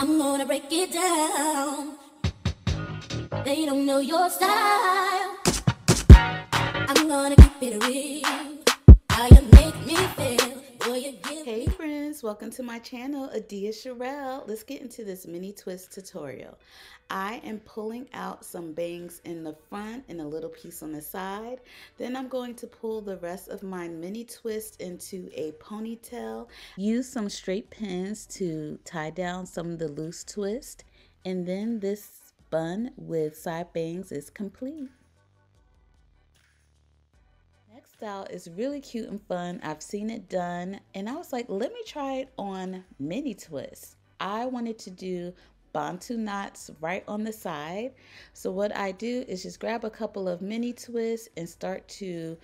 I'm gonna break it down. They don't know your style. I'm gonna keep it real. How you make me feel. Boy, you give Hey me. friends, welcome to my channel, Adia Sherelle. Let's get into this mini twist tutorial. I am pulling out some bangs in the front and a little piece on the side. Then I'm going to pull the rest of my mini twist into a ponytail. Use some straight pins to tie down some of the loose twist. And then this bun with side bangs is complete. Next style is really cute and fun. I've seen it done and I was like, let me try it on mini twists. I wanted to do bonto knots right on the side. So what I do is just grab a couple of mini twists and start to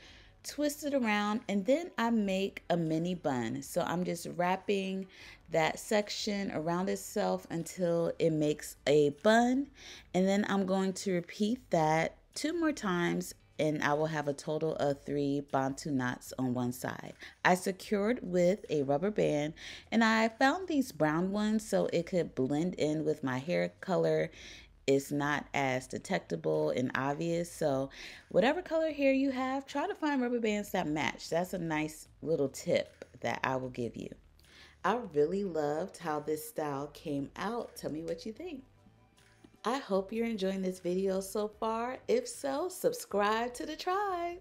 twist it around, and then I make a mini bun. So I'm just wrapping that section around itself until it makes a bun, and then I'm going to repeat that 2 more times and I will have a total of 3 bonto knots on one side. I secured with a rubber band, and I found these brown ones so it could blend in with my hair color. It's not as detectable and obvious. So whatever color hair you have, try to find rubber bands that match. That's a nice little tip that I will give you. I really loved how this style came out. Tell me what you think. I hope you're enjoying this video so far. If so, subscribe to the tribe.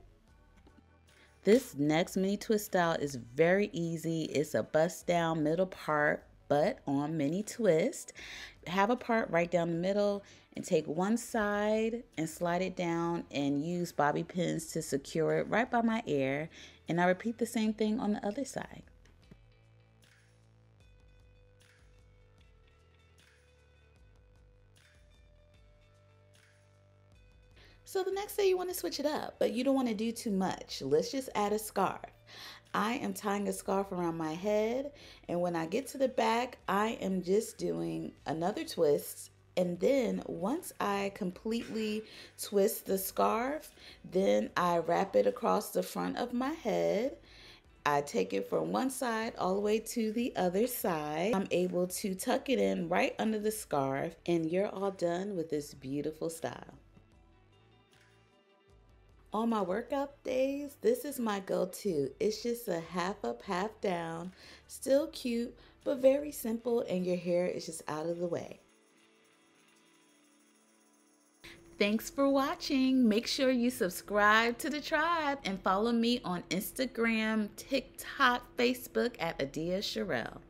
This next mini twist style is very easy. It's a bust down middle part, but on mini twist. Have a part right down the middle and take one side and slide it down and use bobby pins to secure it right by my ear. And I repeat the same thing on the other side. So the next day you want to switch it up, but you don't want to do too much. Let's just add a scarf. I am tying a scarf around my head, and when I get to the back, I am just doing another twist. And then once I completely twist the scarf, then I wrap it across the front of my head. I take it from one side all the way to the other side. I'm able to tuck it in right under the scarf, and you're all done with this beautiful style. On my workout days, this is my go-to. It's just a half up, half down, still cute, but very simple, and your hair is just out of the way. Thanks for watching. Make sure you subscribe to the tribe and follow me on Instagram, TikTok, Facebook at Adia Sherelle.